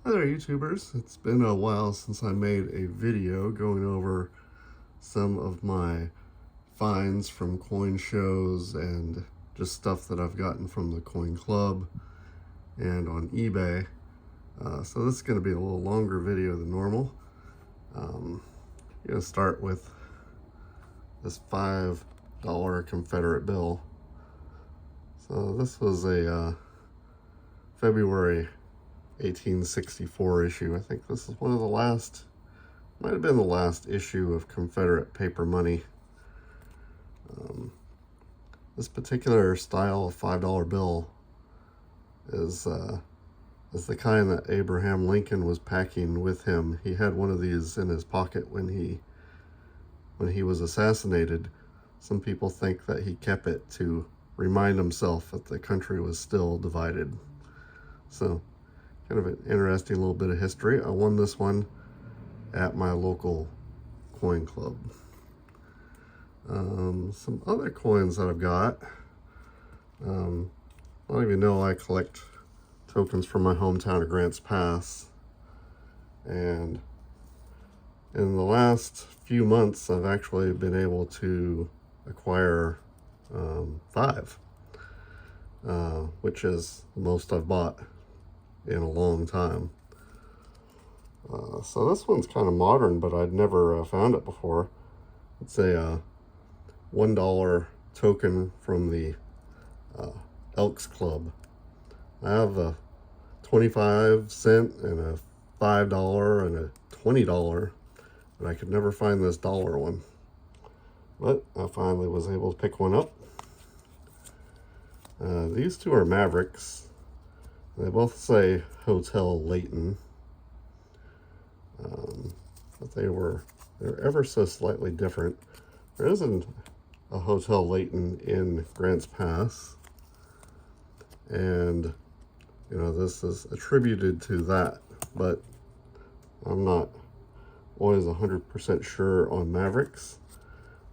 Hi there, YouTubers. It's been a while since I made a video going over some of my finds from coin shows and just stuff that I've gotten from the Coin Club and on eBay. So this is going to be a little longer video than normal. I'm going to start with this $5 Confederate bill. So this was a February 1864 issue. I think this is one of the last, might have been the last issue of Confederate paper money. This particular style of $5 bill is the kind that Abraham Lincoln was packing with him. He had one of these in his pocket when he was assassinated. Some people think that he kept it to remind himself that the country was still divided. So kind of an interesting little bit of history. I won this one at my local coin club. Some other coins that I've got. I don't even know I collect tokens from my hometown of Grants Pass. And in the last few months, I've actually been able to acquire 5, which is the most I've bought in a long time. So this one's kind of modern, but I'd never found it before. It's a $1 token from the Elks Club. I have a 25-cent and a $5 and a $20, but I could never find this dollar one. But I finally was able to pick one up. These two are Mavericks. They both say Hotel Layton, but they're ever so slightly different. There isn't a Hotel Layton in Grants Pass, and this is attributed to that, but I'm not always 100% sure on Mavericks,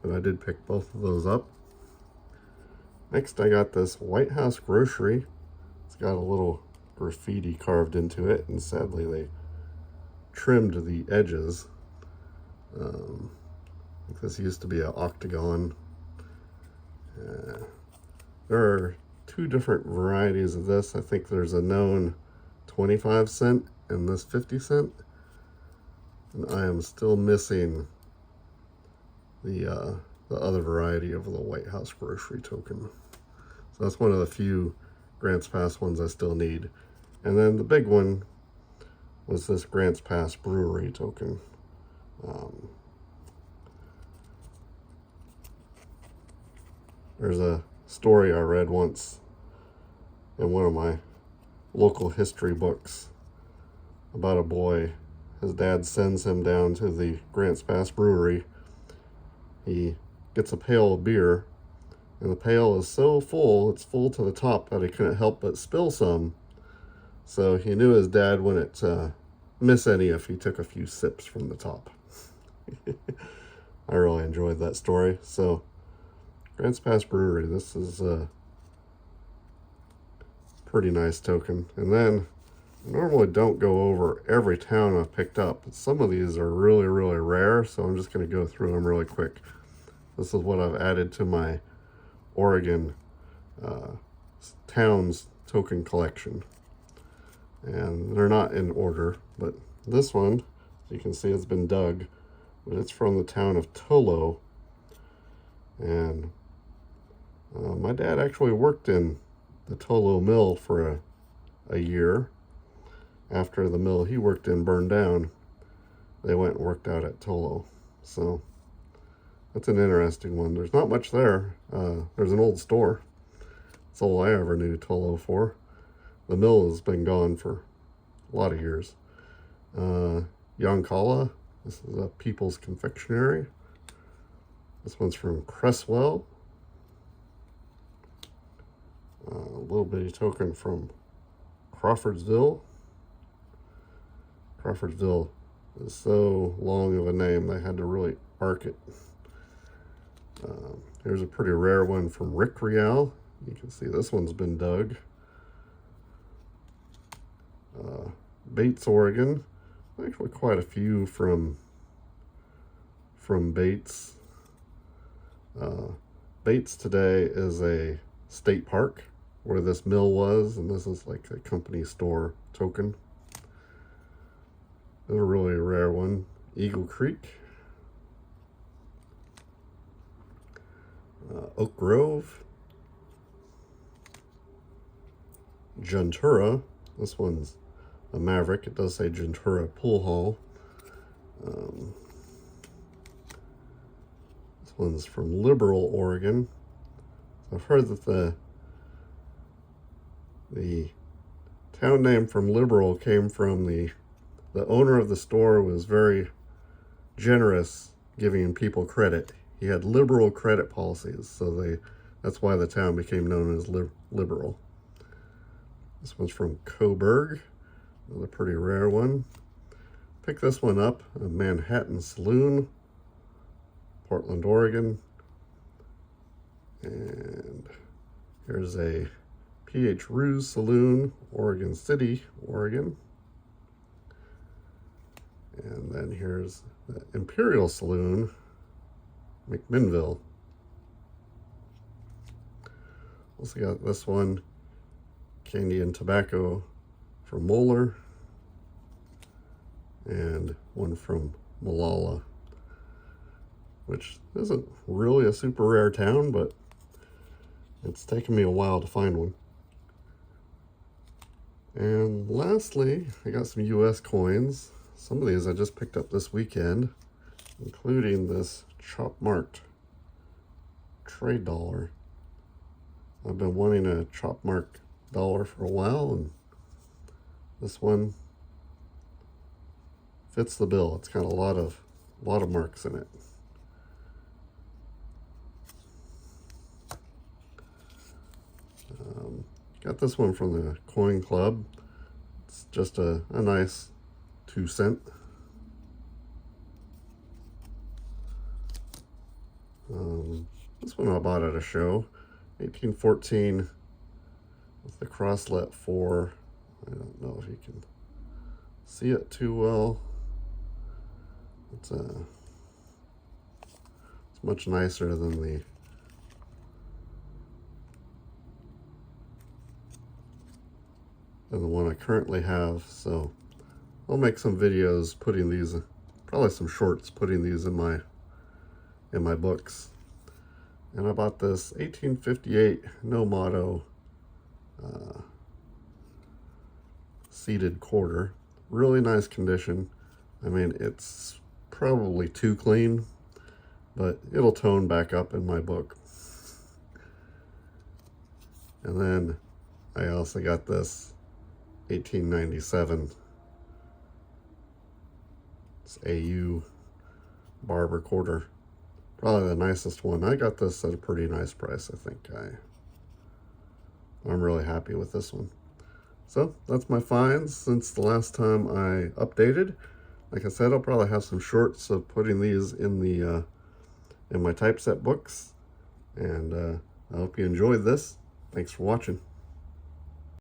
but I did pick both of those up. Next, I got this White House Grocery. It's got a little graffiti carved into it, and sadly they trimmed the edges. This used to be an octagon. There are 2 different varieties of this. I think there's a known 25-cent and this 50-cent, and I am still missing the other variety of the White House Grocery token. So that's one of the few Grants Pass ones I still need. And then the big one was this Grants Pass Brewery token. There's a story I read once in one of my local history books about a boy. His dad sends him down to the Grants Pass Brewery. He gets a pail of beer, and the pail is so full, it's full to the top, that he couldn't help but spill some. So he knew his dad wouldn't miss any if he took a few sips from the top. I really enjoyed that story. So Grants Pass Brewery, this is a pretty nice token. And then I normally don't go over every town I've picked up, but some of these are really, really rare, so I'm just going to go through them really quick. This is what I've added to my Oregon towns token collection. And they're not in order, but this one, as you can see, it's been dug, but it's from the town of Tolo. And my dad actually worked in the Tolo mill for a year. After the mill he worked in burned down, they went and worked out at Tolo. So that's an interesting one. There's not much there. There's an old store. That's all I ever knew Tolo for. The mill has been gone for a lot of years. Yoncalla, this is a People's Confectionery. This one's from Cresswell. A little bitty token from Crawfordsville. Crawfordsville is so long of a name, they had to really arc it. Here's a pretty rare one from Rick Rial. You can see this one's been dug. Bates, Oregon. Actually quite a few from Bates. Bates today is a state park where this mill was, and this is like a company store token. This is a really rare one. Eagle Creek. Oak Grove. Gentura. This one's a Maverick. It does say Gentura Pool Hall. This one's from Liberal, Oregon. I've heard that the town name from Liberal came from the owner of the store was very generous giving people credit. He had liberal credit policies, so that's why the town became known as Liberal. This one's from Coburg, another pretty rare one. Picked this one up, a Manhattan Saloon, Portland, Oregon. And here's a P.H. Ruse Saloon, Oregon City, Oregon. And then here's the Imperial Saloon, McMinnville. Also got this one, Candy and Tobacco from Moeller, and one from Molalla, which isn't really a super rare town, but it's taken me a while to find one. And lastly, I got some US coins. Some of these I just picked up this weekend, including this chop-marked trade dollar. I've been wanting a chop-marked dollar for a while, and this one fits the bill. It's got a lot of marks in it. Got this one from the Coin Club. It's just a nice 2-cent. This one I bought at a show, 1814 with the crosslet 4. I don't know if you can see it too well. It's much nicer than the one I currently have, so I'll make some videos putting these, probably some shorts putting these in my books. And I bought this 1858 No Motto seated quarter. Really nice condition. I mean, it's probably too clean, but it'll tone back up in my book. And then I also got this 1897. It's AU Barber quarter. Probably the nicest one. I got this at a pretty nice price, I think. I'm really happy with this one. So that's my finds since the last time I updated. Like I said, I'll probably have some shorts of putting these in the in my typeset books. And I hope you enjoyed this. Thanks for watching.